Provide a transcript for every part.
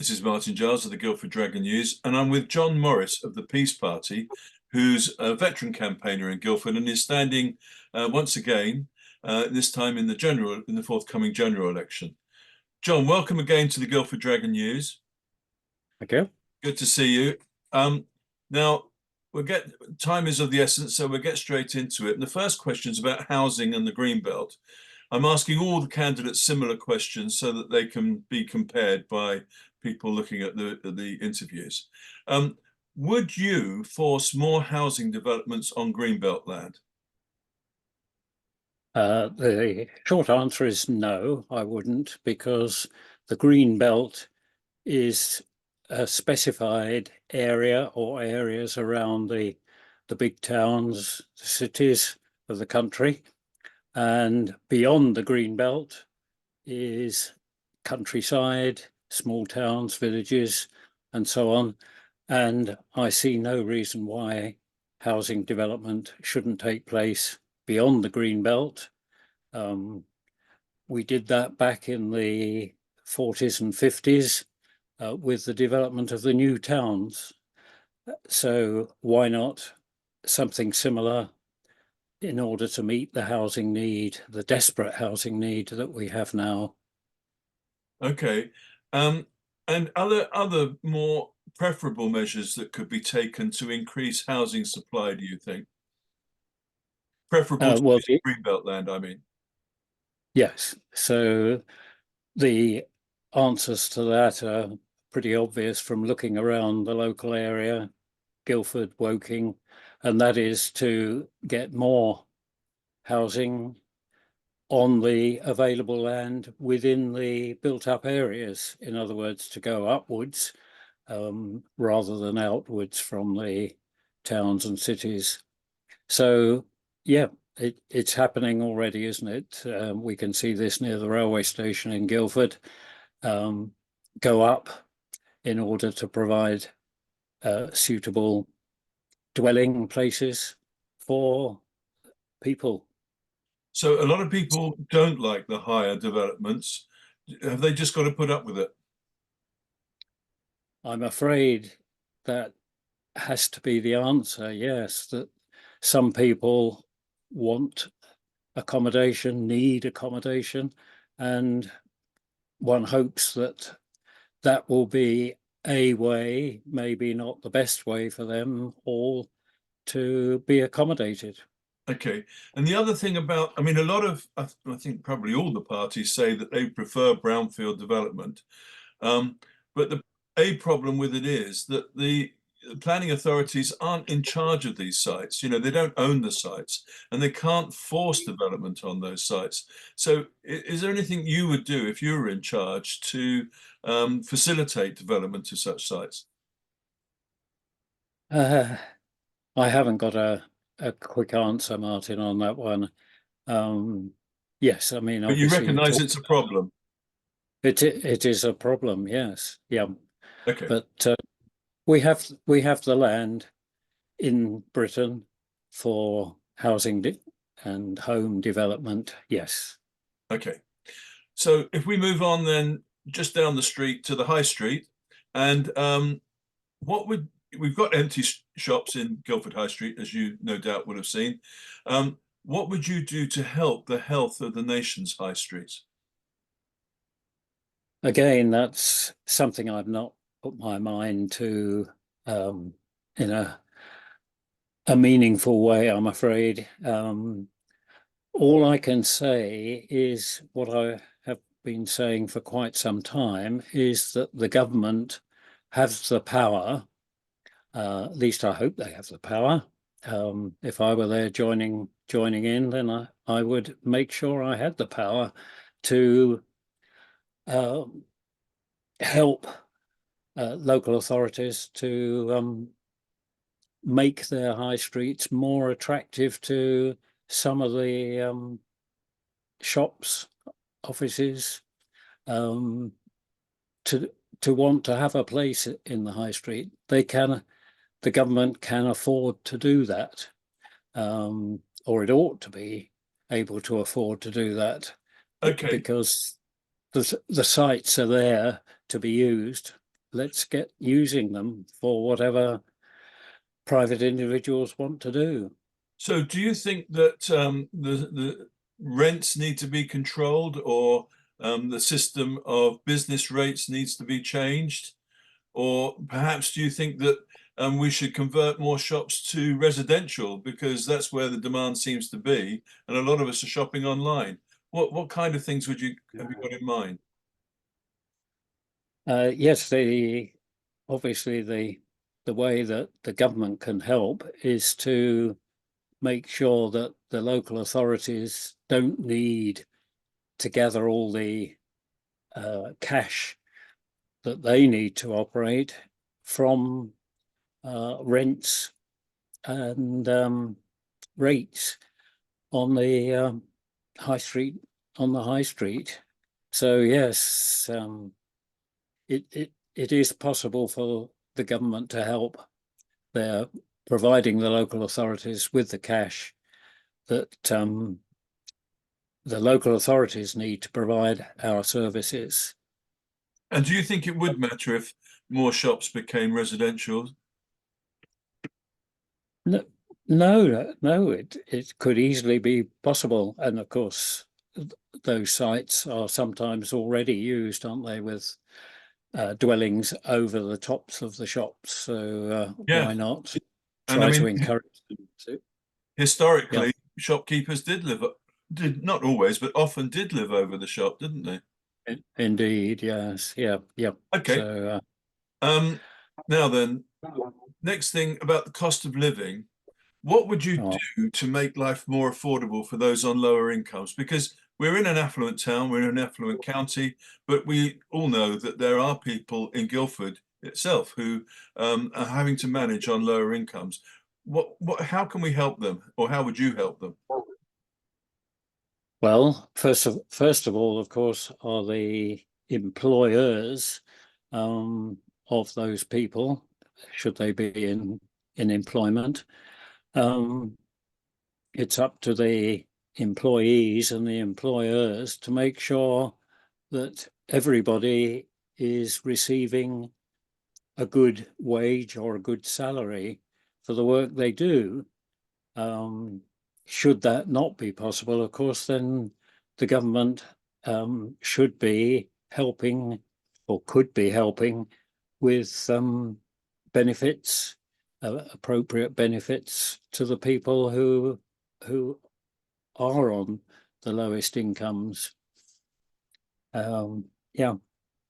This is Martin Giles of the Guildford Dragon News, and I'm with John Morris of the Peace Party, who's a veteran campaigner in Guildford and is standing once again, this time in the forthcoming general election. John, welcome again to the Guildford Dragon News. Thank you. Good to see you. Now, time is of the essence, so we'll get straight into it. And the first question is about housing and the Greenbelt. I'm asking all the candidates similar questions so that they can be compared by people looking at the interviews. Would you force more housing developments on Greenbelt land? The short answer is no, I wouldn't, because the Greenbelt is a specified area or areas around the big towns, the cities of the country. And beyond the Greenbelt is countryside, small towns, villages, and so on. And I see no reason why housing development shouldn't take place beyond the Greenbelt. We did that back in the 40s and 50s with the development of the new towns. So why not something similar in order to meet the housing need, the desperate housing need that we have now? Okay. And other more preferable measures that could be taken to increase housing supply, do you think? Preferable to Greenbelt land, I mean. Yes. So the answers to that are pretty obvious from looking around the local area, Guildford, Woking, and that is to get more housing on the available land within the built-up areas. In other words, to go upwards rather than outwards from the towns and cities. So, yeah, it's happening already, isn't it? We can see this near the railway station in Guildford. Go up in order to provide suitable dwelling places for people. So a lot of people don't like the higher developments. Have they just got to put up with it? I'm afraid that has to be the answer, yes, that some people want accommodation, need accommodation, and one hopes that that will be a way, maybe not the best way for them all to be accommodated. Okay. And the other thing about, I mean, I think probably all the parties say that they prefer brownfield development. But a problem with it is that the planning authorities aren't in charge of these sites. You know, they don't own the sites and they can't force development on those sites. So is there anything you would do if you were in charge to facilitate development of such sites? I haven't got a quick answer, Martin, on that one. Yes, I mean, But you obviously, recognise it's a problem. It is a problem, yes, yeah. Okay. But we have the land in Britain for housing and home development, yes. Okay. So if we move on then just down the street to the high street, and we've got empty shops in Guildford High Street, as you no doubt would have seen. What would you do to help the health of the nation's high streets? Again, that's something I've not put my mind to in a meaningful way, I'm afraid. All I can say is what I have been saying for quite some time, is that the government has the power, at least I hope they have the power. If I were there joining in, then I would make sure I had the power to help local authorities to make their high streets more attractive to some of the shops, offices, to want to have a place in the high street. The government can afford to do that, or it ought to be able to afford to do that. Okay. Because the sites are there to be used. let's get using them for whatever private individuals want to do. So do you think that the rents need to be controlled, or the system of business rates needs to be changed? Or perhaps do you think that we should convert more shops to residential, because that's where the demand seems to be, and a lot of us are shopping online? What kind of things have you got in mind? Yes, obviously the way that the government can help is to make sure that the local authorities don't need to gather all the cash that they need to operate from rents and rates on the high street. So yes, it is possible for the government to help. They're providing the local authorities with the cash that the local authorities need to provide our services. And do you think it would matter if more shops became residential? No, it could easily be possible. And of course, those sites are sometimes already used, aren't they, with dwellings over the tops of the shops. So Yeah. why not And I try to mean, encourage them to? historically, shopkeepers did not always, but often did live over the shop, didn't they? Indeed, yes, yeah. Okay. So Now then, next thing about the cost of living. What would you oh, do to make life more affordable for those on lower incomes? Because we're in an affluent town, we're in an affluent county, but we all know that there are people in Guildford itself who are having to manage on lower incomes. How can we help them, or how would you help them? well, first of all, of course, are the employers of those people, should they be in employment. It's up to the employees and the employers to make sure that everybody is receiving a good wage or a good salary for the work they do. Should that not be possible, of course, then the government should be helping, or could be helping, with benefits, appropriate benefits to the people who are on the lowest incomes. Yeah,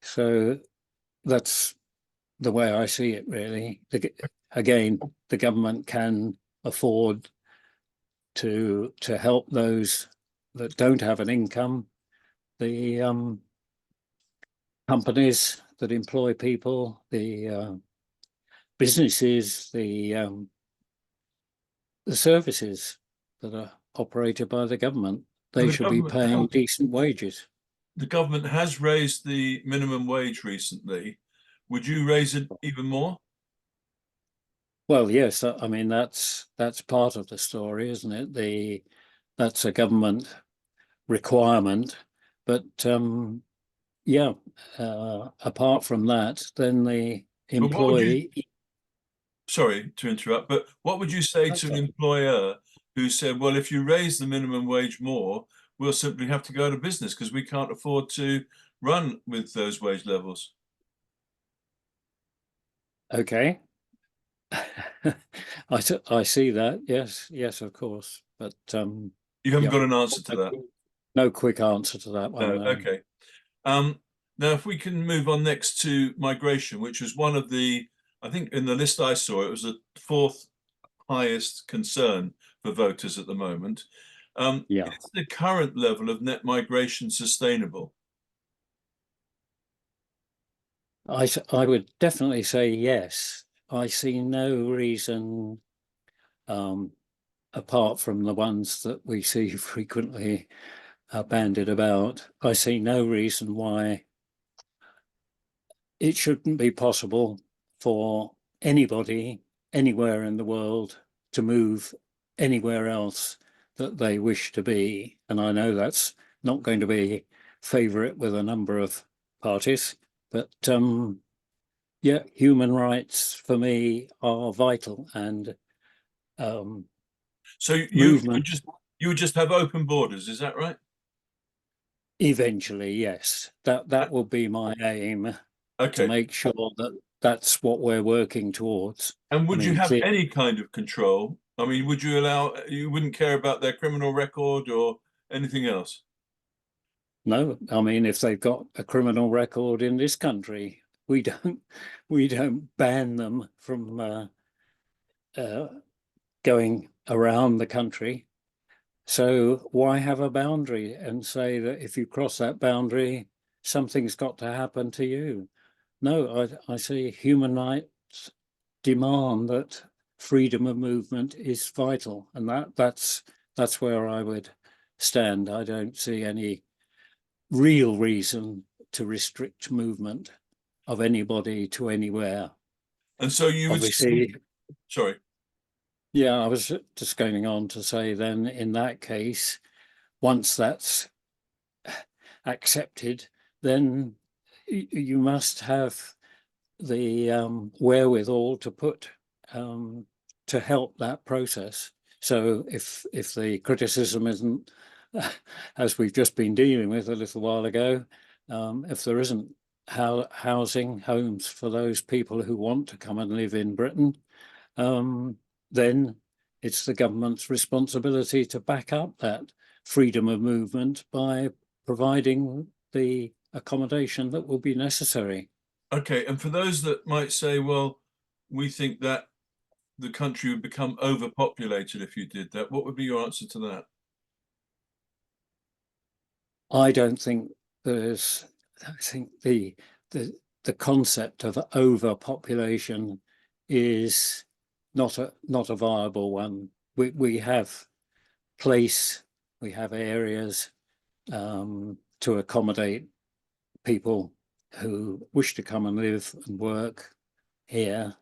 so that's the way I see it, really. Again, the government can afford to help those that don't have an income. The companies that employ people, the businesses, the services that are operated by the government, And they should be paying decent wages. the government has raised the minimum wage recently. Would you raise it even more? Well, yes, I mean that's part of the story, isn't it? That's a government requirement, but yeah, apart from that, then the But what would you, employee. sorry to interrupt, but what would you say to That's an employer who said, well, if you raise the minimum wage more, we'll simply have to go out of business because we can't afford to run with those wage levels? Okay. I see that. Yes, of course. But You haven't yeah, got an answer to that. no quick answer to that one. No, No. okay. Now, if we can move on next to migration, which was one of the, I think in the list I saw, it was the fourth highest concern for voters at the moment. Yeah. Is the current level of net migration sustainable? I would definitely say yes. I see no reason, apart from the ones that we see frequently bandied about, I see no reason why it shouldn't be possible for anybody anywhere in the world to move anywhere else that they wish to be. And I know that's not going to be favourite with a number of parties, but yeah, human rights for me are vital, and So movement you would just have open borders, is that right? eventually, yes, that Uh, will be my aim, to Okay. make sure that that's what we're working towards. And I would you mean, have any kind of control? I mean, would you allow, you wouldn't care about their criminal record or anything else? no, I mean, if they've got a criminal record in this country, we don't we don't ban them from uh, going around the country. So why have a boundary and say that if you cross that boundary, something's got to happen to you? No, I see human rights demand that freedom of movement is vital, and that's where I would stand. I don't see any real reason to restrict movement of anybody to anywhere. And so you would, Obviously, sorry. yeah, I was just going on to say then in that case, once that's accepted, then you must have the wherewithal to put to help that process. So if the criticism isn't, as we've just been dealing with a little while ago, if there isn't housing, homes for those people who want to come and live in Britain, then it's the government's responsibility to back up that freedom of movement by providing the accommodation that will be necessary. Okay. And for those that might say, well, we think that the country would become overpopulated if you did that, what would be your answer to that? I don't think there's, I think the concept of overpopulation is not a viable one. We have place, we have areas to accommodate people who wish to come and live and work here.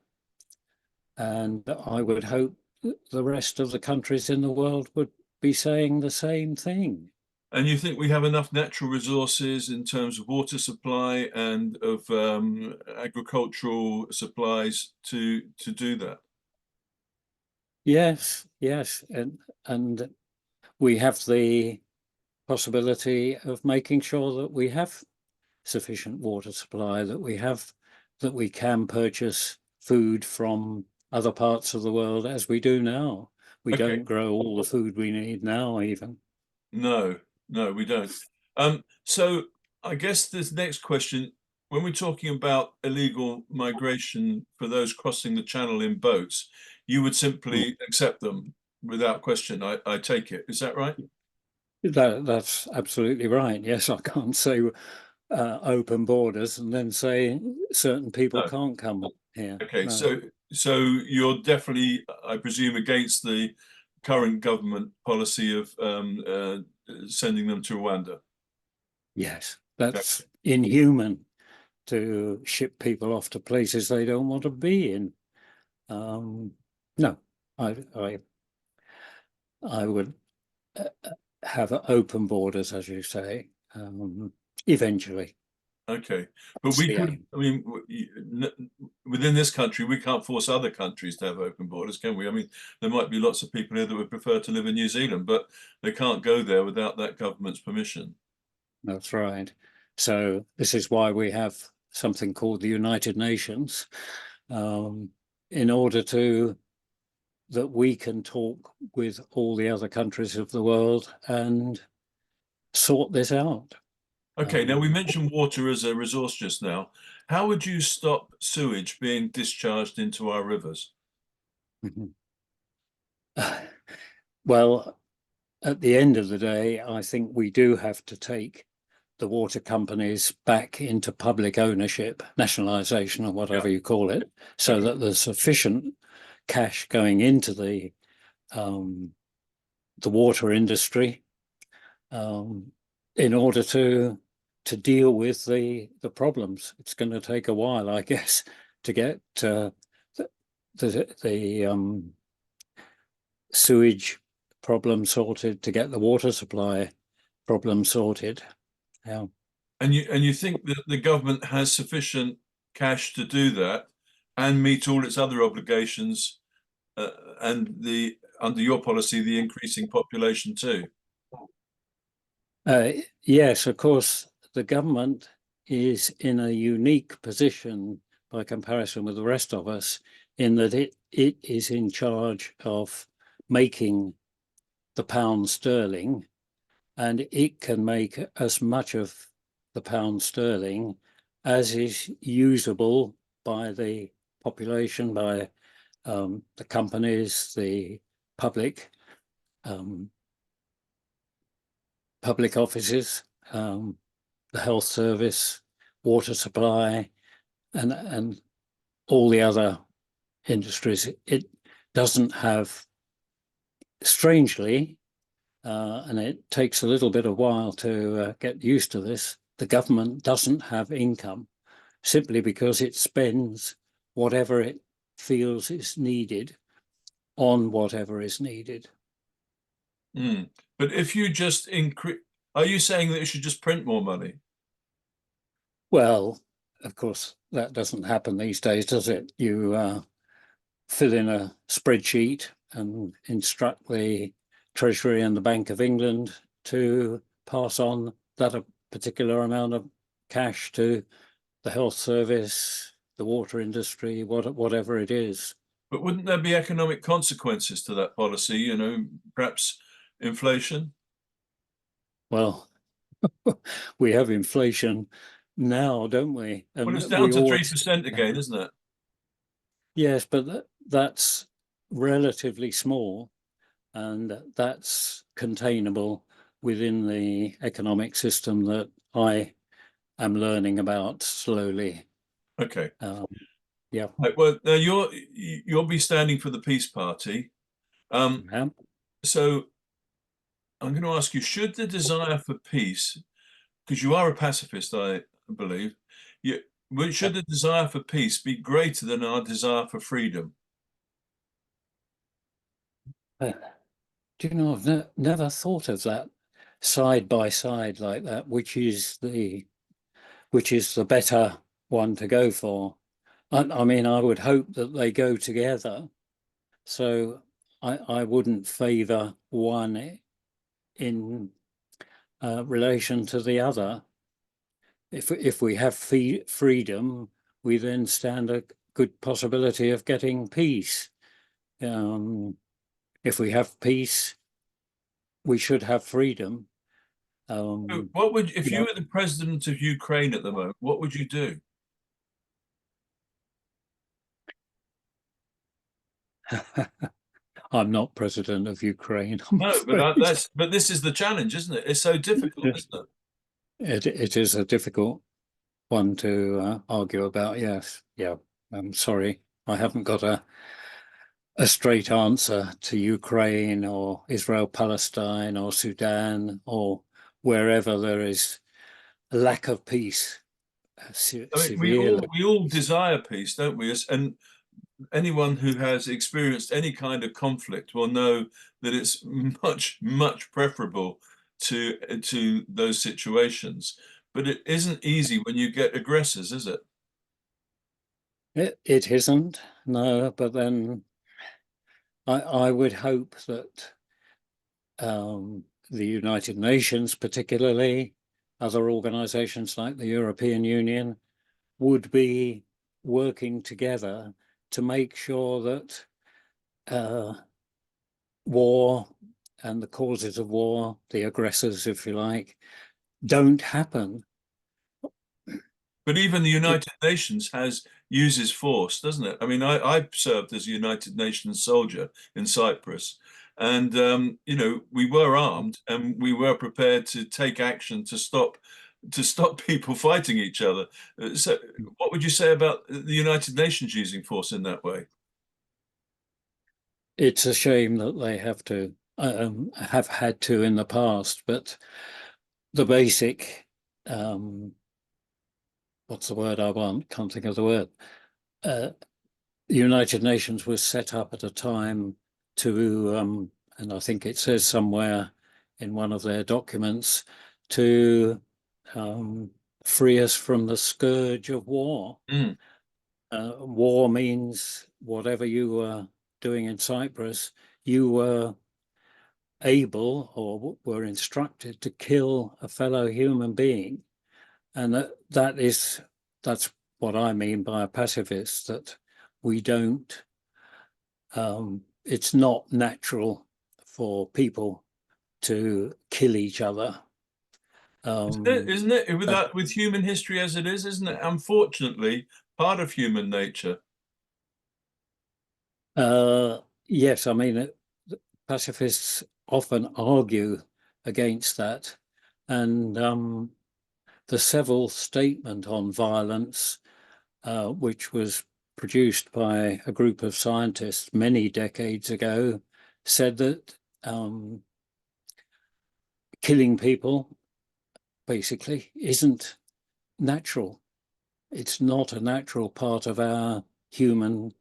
And I would hope that the rest of the countries in the world would be saying the same thing. And you think we have enough natural resources in terms of water supply and of agricultural supplies to do that? Yes, yes, and we have the possibility of making sure that we have sufficient water supply, that we can purchase food from other parts of the world as we do now. We Okay. don't grow all the food we need now, even. No, no, we don't. So I guess this next question, when we're talking about illegal migration for those crossing the channel in boats, you would Mm. simply accept them without question. I take it. Is that right? That's absolutely right. Yes, I can't say open borders and then say certain people No. can't come here. Okay. No. So you're definitely, I presume, against the current government policy of sending them to Rwanda. Yes, Okay. that's inhuman to ship people off to places they don't want to be in. No, I would have open borders, as you say, eventually. Okay, but That's we the could, aim. I mean, within this country, we can't force other countries to have open borders, can we? I mean, there might be lots of people here that would prefer to live in New Zealand, but they can't go there without that government's permission. That's right. So this is why we have something called the United Nations, um, in order to that we can talk with all the other countries of the world and sort this out. Okay, now we Um, mentioned water as a resource just now. How would you stop sewage being discharged into our rivers? well, at the end of the day, I think we do have to take the water companies back into public ownership, nationalisation, or Yeah, whatever you call it, so okay. that there's sufficient cash going into the water industry, in order to deal with the problems. It's going to take a while, I guess, to get the sewage problem sorted, to get the water supply problem sorted. Yeah. And you think that the government has sufficient cash to do that and meet all its other obligations, and under your policy, the increasing population too? Yes, of course, the government is in a unique position by comparison with the rest of us in that it is in charge of making the pound sterling, and it can make as much of the pound sterling as is usable by the population, by the companies, the public offices, the health service, water supply, and all the other industries. It doesn't have, strangely, and it takes a little bit of while to get used to this, the government doesn't have income simply because it spends whatever it feels is needed on whatever is needed. Mm. But if you just increase, are you saying that you should just print more money? Well, of course, that doesn't happen these days, does it? You fill in a spreadsheet and instruct the Treasury and the Bank of England to pass on that a particular amount of cash to the health service, the water industry, whatever it is. But wouldn't there be economic consequences to that policy? You know, perhaps inflation? Well, we have inflation now, don't we? Well, And it's down we to ought, 3% again, isn't it? yes, but that's relatively small, and that's containable within the economic system that I am learning about slowly. Okay. Yeah. Right, well, now you'll be standing for the Peace Party. Yeah. So I'm going to ask you, should the desire for peace, because you are a pacifist, I believe, should the desire for peace be greater than our desire for freedom? Do you know, I've never thought of that side by side like that, which is the better one to go for. I mean, I would hope that they go together. So I wouldn't favour one in relation to the other. If we have freedom, we then stand a good possibility of getting peace. If we have peace, we should have freedom. So what would, if you Yeah. were the president of Ukraine at the moment, what would you do? I'm not president of Ukraine, I'm No, but afraid. but this is the challenge, isn't it? It's so difficult, isn't it? It is a difficult one to argue about. Yes, yeah. I'm sorry, I haven't got a straight answer to Ukraine or Israel, Palestine or Sudan or wherever there is a lack of peace, I mean, severe. we all desire peace, don't we? And anyone who has experienced any kind of conflict will know that it's much preferable to those situations. But it isn't easy when you get aggressors, is it? It isn't, no, but then I would hope that the United Nations, particularly other organizations like the European Union, would be working together to make sure that war and the causes of war, the aggressors, if you like, don't happen. But even the United Nations uses force, doesn't it? I mean, I served as a United Nations soldier in Cyprus, and you know, we were armed and we were prepared to take action to stop people fighting each other. So, what would you say about the United Nations using force in that way? It's a shame that they have had to in the past, but the basic what's the word I want? Can't think of the word. The United Nations was set up at a time to, and I think it says somewhere in one of their documents, to free us from the scourge of war. Mm. War means whatever you were doing in Cyprus, you were able or were instructed to kill a fellow human being. And that's what I mean by a pacifist, that we don't, it's not natural for people to kill each other. Isn't it with that, with human history as it is, isn't it? Unfortunately, part of human nature. Yes, I mean, pacifists often argue against that. And the Seville Statement on Violence, which was produced by a group of scientists many decades ago, said that killing people basically isn't natural. It's not a natural part of our human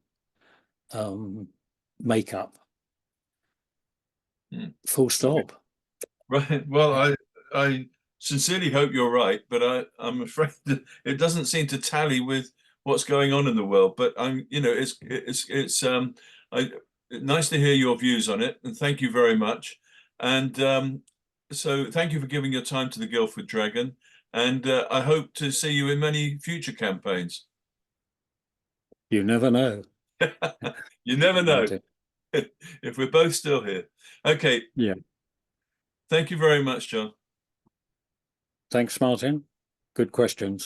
makeup. Full stop. Right. Well, I sincerely hope you're right, but I'm afraid that it doesn't seem to tally with what's going on in the world. But nice to hear your views on it, and thank you very much. And so thank you for giving your time to the Guildford Dragon, and I hope to see you in many future campaigns. You never know. You never know Martin. if we're both still here. Okay. Yeah. Thank you very much, John. Thanks, Martin. Good questions.